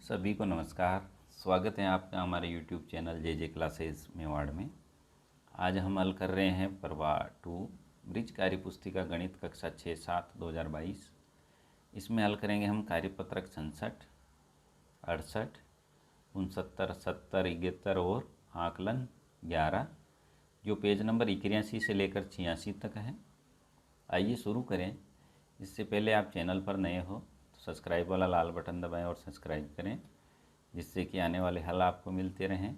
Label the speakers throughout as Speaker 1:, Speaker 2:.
Speaker 1: सभी को नमस्कार। स्वागत है आपका हमारे YouTube चैनल जे क्लासेस मेवाड़ में। आज हम हल कर रहे हैं प्रवाह 2 ब्रिज कार्य पुस्तिका गणित कक्षा 6-7 2022। इसमें हल करेंगे हम कार्यपत्रक 67, 68, 69, 70, 71 और आकलन 11, जो पेज नंबर 81 से लेकर 86 तक है। आइए शुरू करें। इससे पहले आप चैनल पर नए हो तो सब्सक्राइब वाला लाल बटन दबाएं और सब्सक्राइब करें, जिससे कि आने वाले हल आपको मिलते रहें।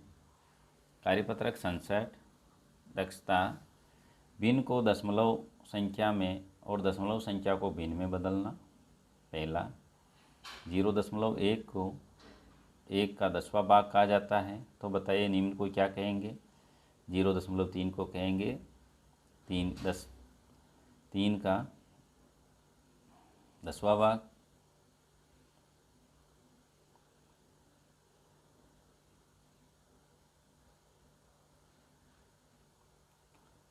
Speaker 1: कार्यपत्रक 67, दक्षता भिन्न को दशमलव संख्या में और दशमलव संख्या को भिन्न में बदलना। पहला, 0.1 को 1 का 10वां भाग कहा जाता है, तो बताइए निम्न को क्या कहेंगे। 0.3 को कहेंगे 3 का 10वां भाग।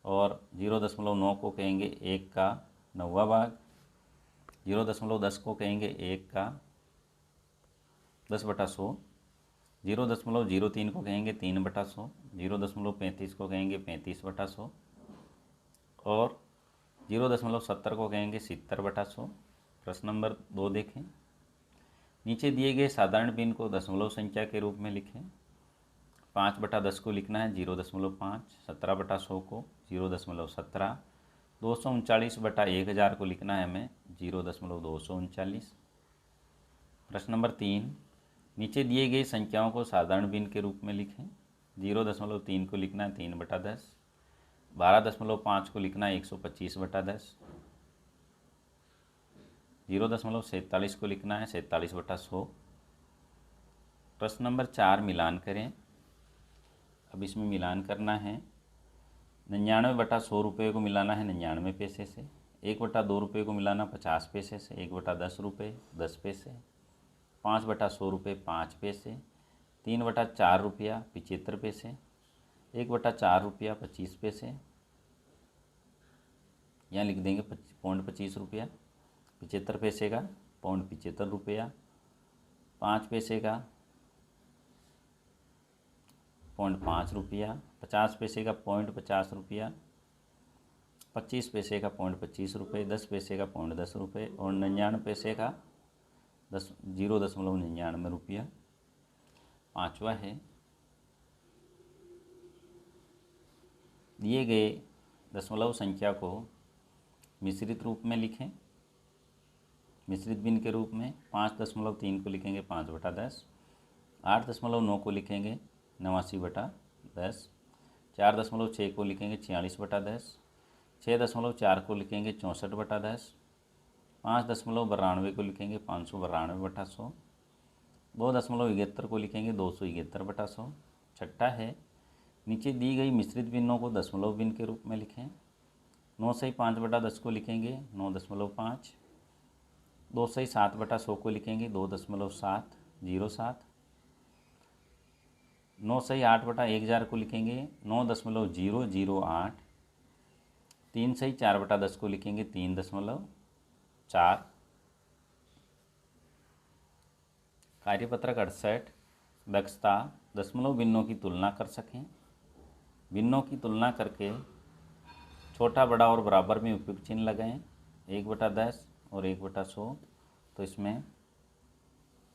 Speaker 1: और 0.9 को कहेंगे 1 का 9वां भाग। 0.10 को कहेंगे 1 का 10/100। 0.03 को कहेंगे 3/100। 0.35 को कहेंगे 35/100 और 0.70 को कहेंगे 70/100। प्रश्न नंबर 2 देखें। नीचे दिए गए साधारण भिन्न को दशमलव संख्या के रूप में लिखें। 5/10 को लिखना है 0.5, 17/100 को 0.17, 239/1000 को लिखना है हमें 0.239। प्रश्न नंबर 3, नीचे दिए गई संख्याओं को साधारण भिन्न के रूप में लिखें। 0.3 को लिखना है 3/10, 12.5 को लिखना है 125/10, 0.47 को लिखना है 47/100। प्रश्न नंबर 4, मिलान करें। अब इसमें मिलान करना है। 99/100 रुपये को मिलाना है 99 पैसे से। 1/2 रुपये को मिलाना 50 पैसे से। 1/10 रुपये 10 पैसे। 5/100 रुपये 5 पैसे। 3/4 रुपया 75 पैसे। 1/4 रुपया 25 पैसे। यहाँ लिख देंगे 0.25 रुपया। 75 पैसे का 0.75 रुपया। 5 पैसे का 0.5 रुपया। 50 पैसे का 0.50 रुपया। 25 पैसे का 0.25 रुपये। 10 पैसे का 0.10 रुपये और 99 पैसे का 0.99 रुपया। पाँचवा है, दिए गए दशमलव संख्या को मिश्रित रूप में लिखें। मिश्रित भिन्न के रूप में 5.3 को लिखेंगे 5/10, 8.9 को लिखेंगे 89/10, 4.6 को लिखेंगे 46/10, 6.4 को लिखेंगे 64/10, 5.92 को लिखेंगे 592/100, 2.71 को लिखेंगे 271/100। छठा है, नीचे दी गई मिश्रित भिन्नों को दशमलव भिन्न के रूप में लिखें। 9 सही 5/10 को लिखेंगे 9.5, 2 सही 7/100 को लिखेंगे 2.707, 9 सही 8/1000 को लिखेंगे 9.008, 3 सही 4/10 को लिखेंगे 3.4। कार्यपत्रक 68, दक्षता दशमलव भिन्नों की तुलना कर सकें। भिन्नों की तुलना करके छोटा, बड़ा और बराबर में उपयुक्त चिन्ह लगाएं। 1/10 और 1/100, तो इसमें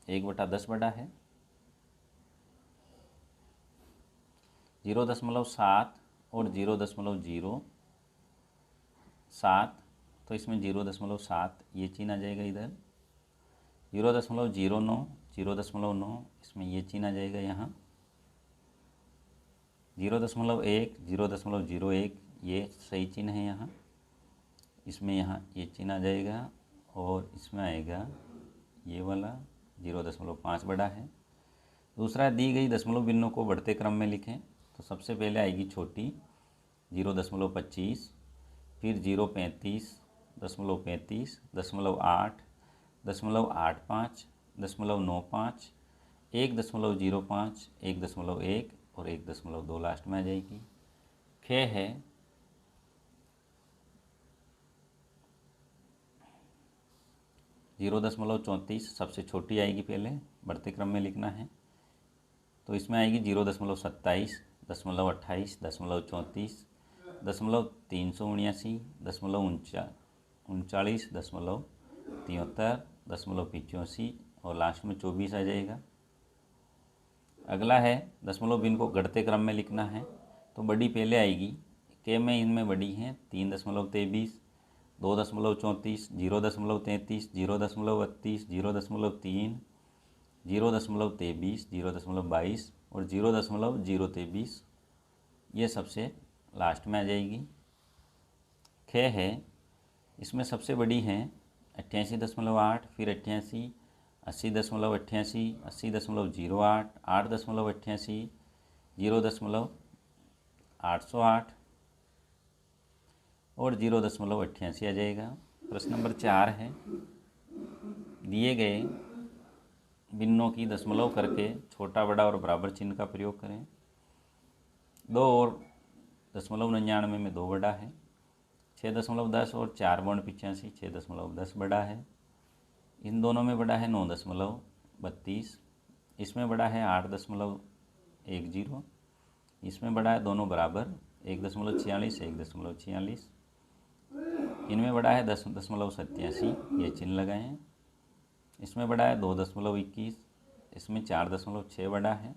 Speaker 1: 1/10 बड़ा है। 0.7 और 0.07, तो इसमें 0.7 ये चिन्ह आ जाएगा इधर। 0.09, 0.9 इसमें ये चिन्ह आ जाएगा यहाँ। 0.1, 0.01 ये सही चिन्ह है यहाँ। इसमें यहाँ ये चिन्ह आ जाएगा और इसमें आएगा ये वाला 0.5 बड़ा है। दूसरा, दी गई दशमलव भिन्नों को बढ़ते क्रम में लिखें। तो सबसे पहले आएगी छोटी 0.25, फिर 0.35, 0.35, 0.8, 0.85, 0.95, 1.05, 1.1 और 1.2 लास्ट में आ जाएगी। ख है, 0.34 सबसे छोटी आएगी, पहले बढ़ते क्रम में लिखना है। तो इसमें आएगी 0.27, 0.28, 0.34, 379, 0.39, 0.73, 0.85 और लास्ट में 24 आ जाएगा। अगला है दशमलव भिन्न को घटते क्रम में लिखना है। तो बड़ी पहले आएगी, के में इनमें बड़ी हैं 3.23, 2.34, 0.33, 0.32, 0.3, 0.23, 0.22 और 0.023, ये सबसे लास्ट में आ जाएगी। ख है, इसमें सबसे बड़ी हैं 88.8, फिर 88, 80.88, 80.08, 8.88, 0.808 और 0.88 आ जाएगा। प्रश्न नंबर 4 है, दिए गए भिन्नों की दशमलव करके छोटा बड़ा और बराबर चिन्ह का प्रयोग करें। 2 और 0.99 में 2 बड़ा है, 6.10 और 4.85, 6.10 बड़ा है। इन दोनों में बड़ा है 9.32, इसमें बड़ा है 8.10, इसमें बड़ा है दोनों बराबर 1.46, 1.46। इनमें बड़ा है 10.87, ये चिन्ह लगाएं। इसमें बड़ा है 2.21, इसमें 4.6 बड़ा है,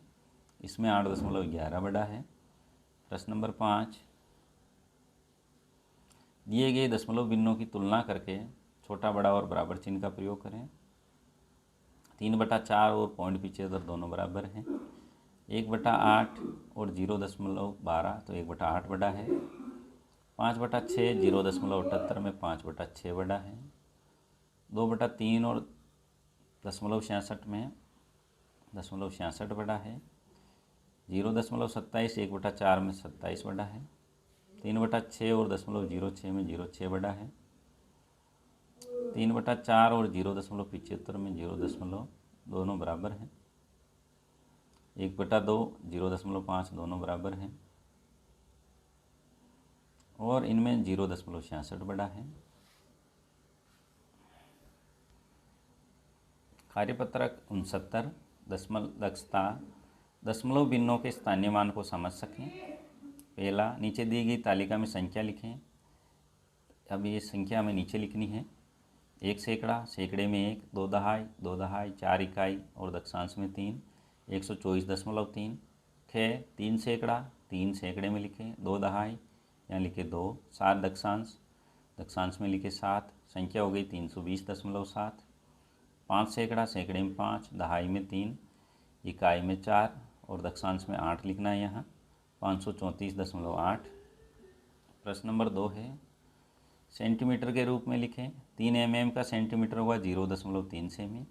Speaker 1: इसमें 8.11 बड़ा है। प्रश्न नंबर 5, दिए गए दशमलव भिन्नों की तुलना करके छोटा बड़ा और बराबर चिन्ह का प्रयोग करें। 3/4 और 0.75 दोनों बराबर हैं। 1/8 और 0.12 तो 1/8 बड़ा है। 5/6 0.78 में 5/6 बड़ा है। 2/3 और 0.66 में 0.66 बड़ा है। 0.27 1/4 में 27 बड़ा है। 3/6 और 0.06 में 0.6 बड़ा है। 3/4 और 0.75 में 0. दोनों बराबर हैं। 1/2 0.5 दोनों बराबर हैं और इनमें 0.66 बड़ा है। कार्यपत्रक 69 दक्षता दशमलव भिन्नों के स्थानीय मान को समझ सकें। पहला, नीचे दी गई तालिका में संख्या लिखें। अब ये संख्या हमें नीचे लिखनी है। 1 सैकड़ा, सैकड़े में 1, 2 दहाई, 2 दहाई, 4 इकाई और दक्षांश में 3, 124.3। ख, 3 सैकड़ा, 3 सैकड़े में लिखें, 2 दहाई यहाँ लिखे 2, 7 दक्षांश, दक्षांश में लिखे 7, संख्या हो गई 320.7। 5 सैकड़ा, सैकड़े में 5, दहाई में 3, इकाई में 4 और दक्षांश में 8 लिखना है यहाँ, 534.8। प्रश्न नंबर 2 है, सेंटीमीटर के रूप में लिखें। 3 mm का सेंटीमीटर होगा 0.3 सेमी।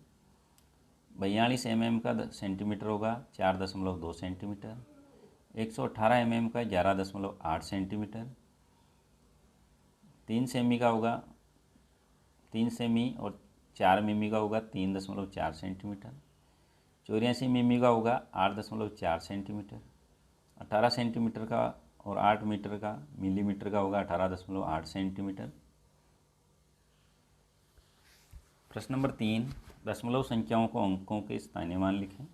Speaker 1: 42 mm का सेंटीमीटर होगा 4.2 सेंटीमीटर। 118 mm का 11.8 सेंटीमीटर। 3 सेमी का होगा 3 सेमी और 4 मिमी का होगा 3.4 सेंटीमीटर। 84 मिमी का होगा 8.4 सेंटीमीटर। 18 सेंटीमीटर का और 8 मीटर का मिलीमीटर का होगा 18.8 सेंटीमीटर। प्रश्न नंबर 3, दशमलव संख्याओं को अंकों के स्थानीय मान लिखें।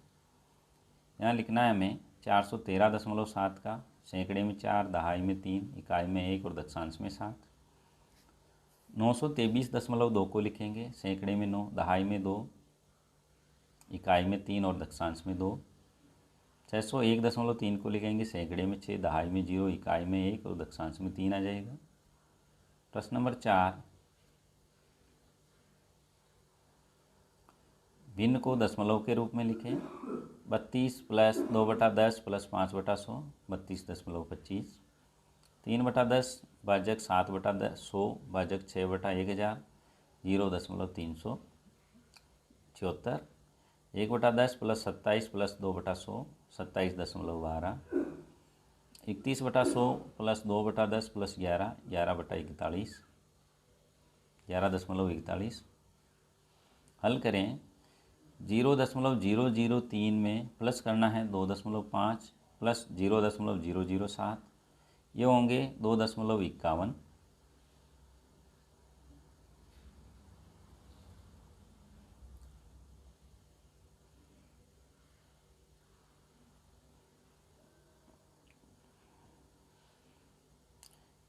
Speaker 1: यहाँ लिखना है हमें 413.7 का, सैकड़े में 4, दहाई में 3, इकाई में 1 और दक्षांश में 7। 923.2 को लिखेंगे, सैकड़े में 9, दहाई में 2, इकाई में 3 और दक्षांश में 2। 601.3 को लिखेंगे, सैकड़े में 6, दहाई में 0, इकाई में 1 और दक्षांश में 3 आ जाएगा। प्रश्न नंबर 4, भिन्न को दशमलव के रूप में लिखें। 32 प्लस 2/10 प्लस 5/100 32.25। 3/10 भाजक 7/100 भाजक 6/1000 0.374। 1/10 प्लस 27 प्लस 2/100 27.12। 31/100 plus 2/10 plus 11 11/41 11.41। हल करें। 0.003 में प्लस करना है 2.5 प्लस 0.007, ये होंगे 2.51।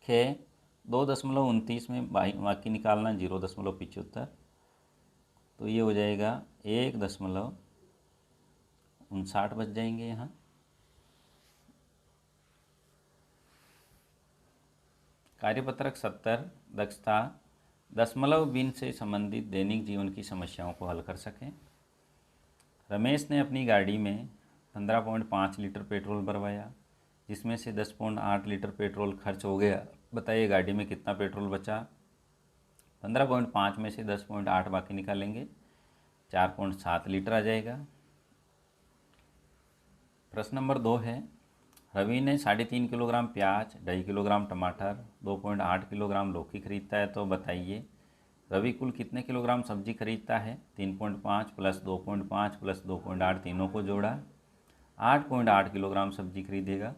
Speaker 1: खे 2.29 में बाकी निकालना 0.75, तो ये हो जाएगा 1.59 बच जाएंगे यहाँ। कार्यपत्रक 70 दक्षता दशमलव बिन से संबंधित दैनिक जीवन की समस्याओं को हल कर सकें। रमेश ने अपनी गाड़ी में 15.5 लीटर पेट्रोल भरवाया, जिसमें से 10.8 लीटर पेट्रोल खर्च हो गया। बताइए गाड़ी में कितना पेट्रोल बचा। 15.5 में से 10.8 बाकी निकालेंगे, 4.7 लीटर आ जाएगा। प्रश्न नंबर 2 है, रवि ने 3.5 किलोग्राम प्याज, 2.5 किलोग्राम टमाटर, 2.8 किलोग्राम लौकी खरीदता है, तो बताइए रवि कुल कितने किलोग्राम सब्जी खरीदता है। 3.5 प्लस 2.5 प्लस 2.8 तीनों को जोड़ा 8.8 किलोग्राम सब्जी खरीदेगा।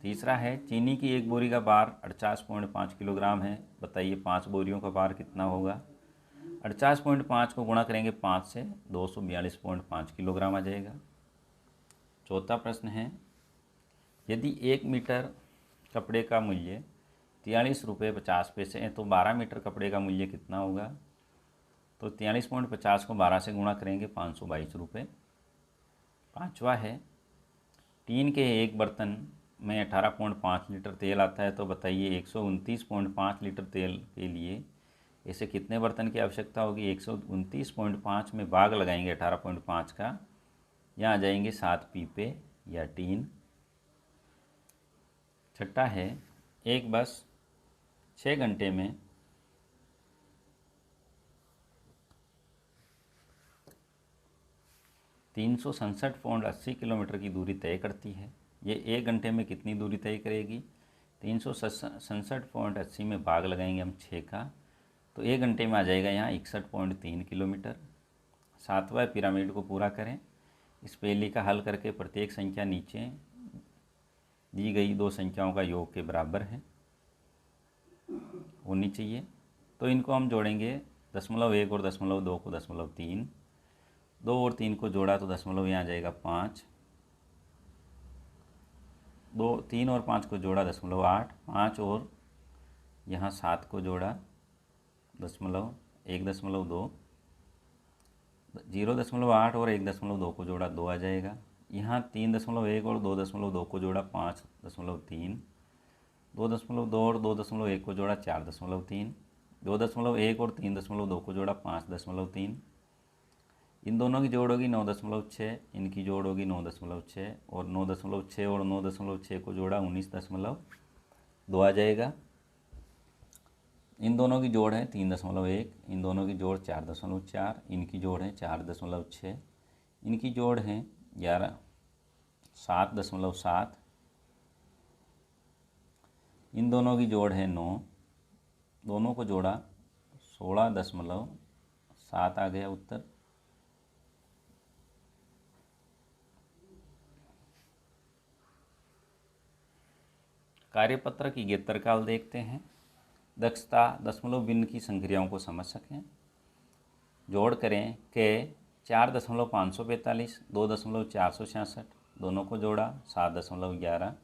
Speaker 1: तीसरा है, चीनी की एक बोरी का भार 48.5 किलोग्राम है, बताइए 5 बोरियों का भार कितना होगा। 48.5 को गुणा करेंगे 5 से, 242.5 किलोग्राम आ जाएगा। चौथा प्रश्न है, यदि 1 मीटर कपड़े का मूल्य 43 रुपये 50 पैसे है, तो 12 मीटर कपड़े का मूल्य कितना होगा। तो 43.50 को 12 से गुणा करेंगे 522 रुपये। पाँचवा है, टीन के एक बर्तन में 18.5 लीटर तेल आता है, तो बताइए 129.5 लीटर तेल के लिए ऐसे कितने बर्तन की आवश्यकता होगी। 129.5 में भाग लगाएंगे 18.5 का, यहाँ आ जाएंगे 7 पीपे या टीन। छठा है, एक बस 6 घंटे में 367.80 किलोमीटर की दूरी तय करती है। ये 1 घंटे में कितनी दूरी तय करेगी। 367.80 में भाग लगाएंगे हम 6 का, तो 1 घंटे में आ जाएगा यहाँ 61.3 किलोमीटर। सातवां पिरामिड को पूरा करें। इस पहेली का हल करके प्रत्येक संख्या नीचे दी गई 2 संख्याओं का योग के बराबर है होनी चाहिए। तो इनको हम जोड़ेंगे 0.1 और 0.2 को 0.3, 2 और 3 को जोड़ा तो दशमलव यहाँ आ जाएगा 5, 2 3 और 5 को जोड़ा 0.8, 5 और यहाँ 7 को जोड़ा 1.2, 0.8 और 1.2 को जोड़ा 2 आ जाएगा। यहाँ 3.1 और 2.2 को जोड़ा 5.3, 2.2 और 2.1 को जोड़ा 4.3, 2.1 और 3.2 को जोड़ा 5.3। इन दोनों की जोड़ होगी 9.6, इनकी जोड़ होगी 9.6 और 9.6 और 9.6 को जोड़ा 19.2 आ जाएगा। इन दोनों की जोड़ है 3.1, इन दोनों की जोड़ 4.4, इनकी जोड़ है 4.6, इनकी जोड़ है 7.7, इन दोनों की जोड़ है 9, दोनों को जोड़ा 16.7 आ गया उत्तर। कार्यपत्र की गेतरकाल देखते हैं। दक्षता दशमलव बिन की संक्रियाओं को समझ सकें। जोड़ करें के 4.545, 2.466, दोनों को जोड़ा 7.11,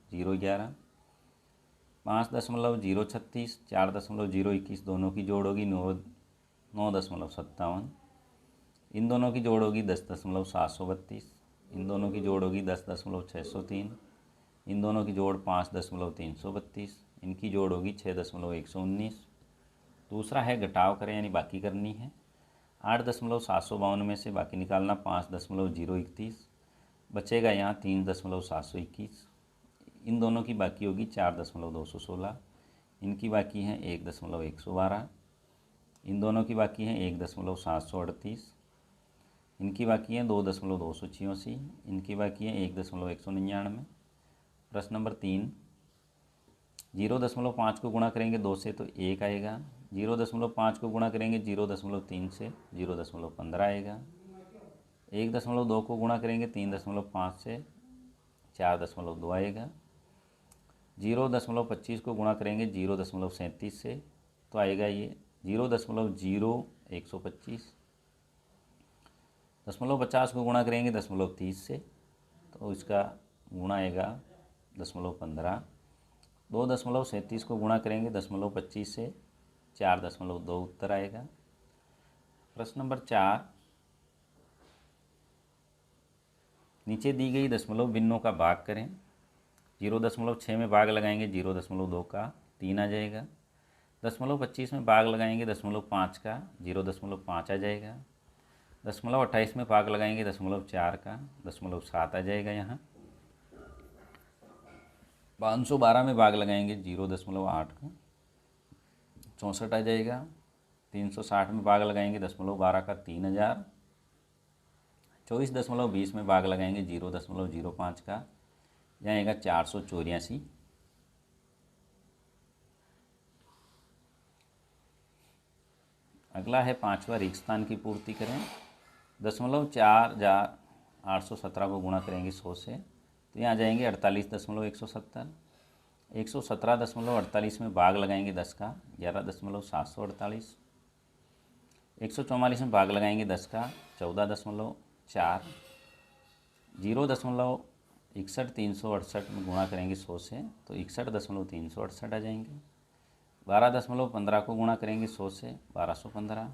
Speaker 1: 5.036, 4.021, दोनों की जोड़ होगी 9.57, इन दोनों की जोड़ होगी 10.732, इन दोनों की जोड़ होगी 10.603, इन दोनों की जोड़ 5.332, इनकी जोड़ होगी 6.119। दूसरा है घटाव करें यानी बाकी करनी है। 8.752 में से बाकी निकालना 5.031, बचेगा यहाँ 3.721। इन दोनों की बाकी होगी 4.216, इनकी बाकी है 1.112, इन दोनों की बाकी है 1.738, इनकी बाकी है 2.286, इनकी बाकी है 1.199। प्रश्न नंबर 3, 0.5 को गुणा करेंगे 2 से तो 1 आएगा, 0.5 को गुणा करेंगे 0.3 से 0.15 आएगा, 1.2 को गुणा करेंगे 3.5 से 4.2 आएगा, 0.25 को गुणा करेंगे 0.37 से तो आएगा ये 0.0125, 0.50 को गुणा करेंगे 0.30 से तो इसका गुणा आएगा 0.15, 2.37 को गुणा करेंगे 0.25 से, 4.2 उत्तर आएगा। प्रश्न नंबर 4, नीचे दी गई दशमलव भिन्नों का भाग करें। 0.6 में भाग लगाएंगे 0.2 का, 3 आ जाएगा। 0.25 में भाग लगाएंगे 0.5 का, 0.5 आ जाएगा। 0.28 में भाग लगाएंगे 0.4 का, 0.7 आ जाएगा। यहाँ 512 में भाग लगाएंगे 0.8 का, 64 आ जाएगा। 360 में भाग लगाएंगे 0.12 का, 3000। 24.20 में भाग लगाएंगे 0.05 का, यहाँ आएगा 484। अगला है 5वां रिक्त स्थान की पूर्ति करें। 0.4817 को गुणा करेंगे 100 से, तो यहाँ आ जाएंगे 48.170। 117.48 में भाग लगाएंगे 10 का, 11.748। 144 में भाग लगाएंगे 10 का, 14.4। 0.6138 में गुणा करेंगे 100 से, तो 61.368 आ जाएंगे। 12.15 को गुणा करेंगे 100 से, 1215।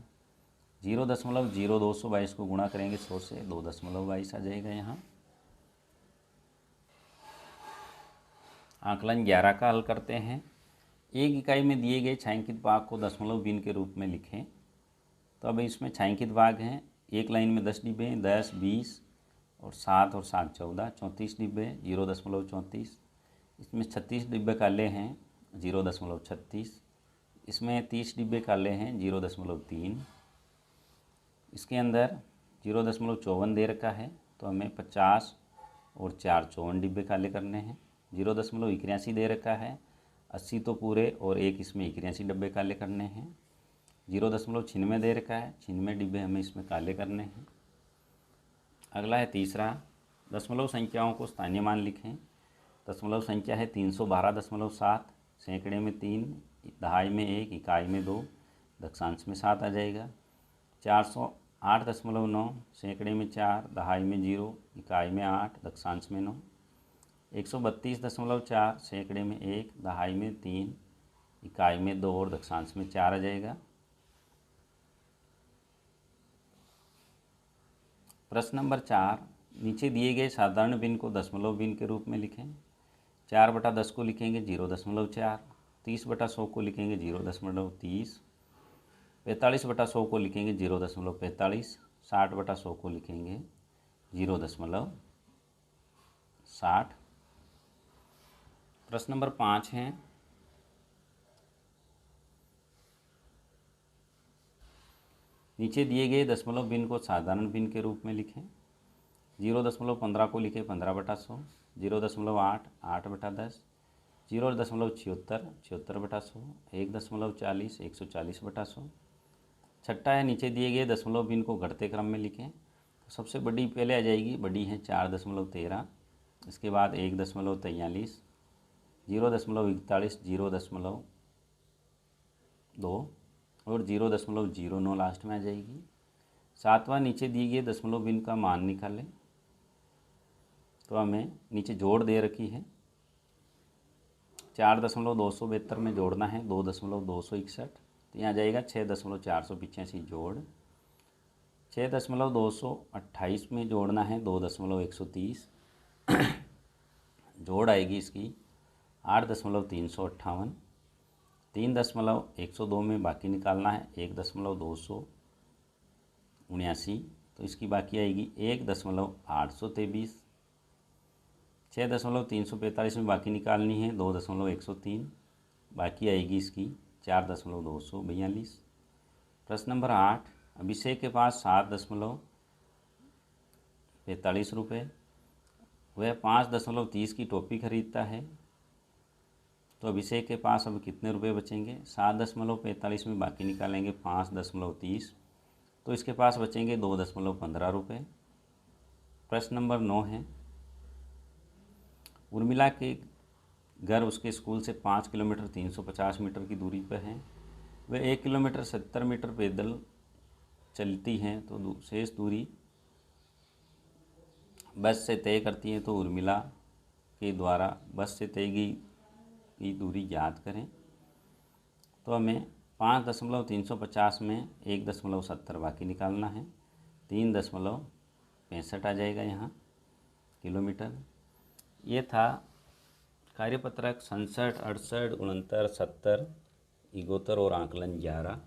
Speaker 1: 0.0222 को गुणा करेंगे 100 से, 2.22 आ जाएगा। यहाँ आकलन 11 का हल करते हैं। एक इकाई में दिए गए छायांकित भाग को दशमलव भिन्न के रूप में लिखें। तो अब इसमें छायांकित भाग हैं, एक लाइन में 10 डिब्बे हैं, 10, 20 और 7 और 7 14, 34 डिब्बे, 0.34। इसमें 36 डिब्बे काले हैं, 0.36। इसमें 30 डिब्बे काले हैं, 0.3। इसके अंदर 0.54 दे रखा है, तो हमें 50 और 4 54 डिब्बे काले करने हैं। 0.81 दे रखा है, 80 तो पूरे और एक इसमें 81 डिब्बे काले करने हैं। 0.96 दे रखा है, 96 डिब्बे हमें इसमें काले करने हैं। अगला है तीसरा, दशमलव संख्याओं को स्थानीय मान लिखें। दशमलव संख्या है 312.7, सैकड़े में 3, दहाई में 1, इकाई में 2, दक्षांश में 7 आ जाएगा। 408.9, सैकड़े में 4, दहाई में 0, इकाई में 8, दक्षांश में 9। 132.4, सैकड़े में 1, दहाई में 3, इकाई में 2 और दक्षांश में 4 आ जाएगा। प्रश्न नंबर 4, नीचे दिए गए साधारण भिन्न को दशमलव भिन्न के रूप में लिखें। 4/10 को लिखेंगे 0.4, 30/100 को लिखेंगे 0.30, 45/100 को लिखेंगे 0.45, 60/100 को लिखेंगे 0.60। प्रश्न नंबर 5 है, नीचे दिए गए दशमलव भिन्न को साधारण भिन्न के रूप में लिखें। 0.15 को लिखें 15/100, 0.8 8/10, 0.76 76/100, 1.40 140/100। छठा है, नीचे दिए गए दशमलव भिन्न को घटते क्रम में लिखें। तो सबसे बड़ी पहले आ जाएगी, बड़ी है 4.13, इसके बाद 1.43, 0.41, 0.2 और 0.09 लास्ट में आ जाएगी। सातवां, नीचे दिए गए दशमलव भिन्न का मान निकालें। तो हमें नीचे जोड़ दे रखी है, 4.272 में जोड़ना है 2.261, तो यहाँ जाएगा 6.485 जोड़। 6.228 में जोड़ना है 2.130, जोड़ आएगी इसकी 8.358। 3.102 में बाकी निकालना है 1.279, तो इसकी बाकी आएगी 1.823। 6.345 में बाकी निकालनी है 2.103, बाकी आएगी इसकी 4.242। प्रश्न नंबर 8, अभिषेक के पास 7.45 रुपये, वह 5.30 की टोपी खरीदता है। तो अभिषेक के पास अब कितने रुपए बचेंगे। 7.45 में बाकी निकालेंगे 5.30, तो इसके पास बचेंगे 2.15 रुपये। प्रश्न नंबर 9 है, उर्मिला के घर उसके स्कूल से 5 किलोमीटर 350 मीटर की दूरी पर है। वह 1 किलोमीटर 70 मीटर पैदल चलती हैं, तो शेष दूरी बस से तय करती हैं। तो उर्मिला के द्वारा बस से तय की की दूरी ज्ञात करें। तो हमें 5.350 में 1.70 बाकी निकालना है, 3.65 आ जाएगा यहाँ किलोमीटर। ये था कार्यपत्रक 67, 68, 69, 70, इगोत्तर और आकलन 11,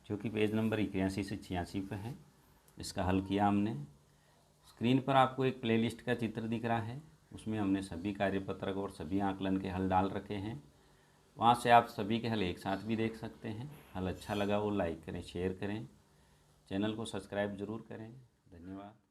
Speaker 1: जो कि पेज नंबर 81 से 86 पे है। इसका हल किया हमने। स्क्रीन पर आपको एक प्लेलिस्ट का चित्र दिख रहा है, उसमें हमने सभी कार्यपत्रक और सभी आकलन के हल डाल रखे हैं। वहाँ से आप सभी के हल एक साथ भी देख सकते हैं। हल अच्छा लगा वो लाइक करें, शेयर करें, चैनल को सब्सक्राइब ज़रूर करें। धन्यवाद।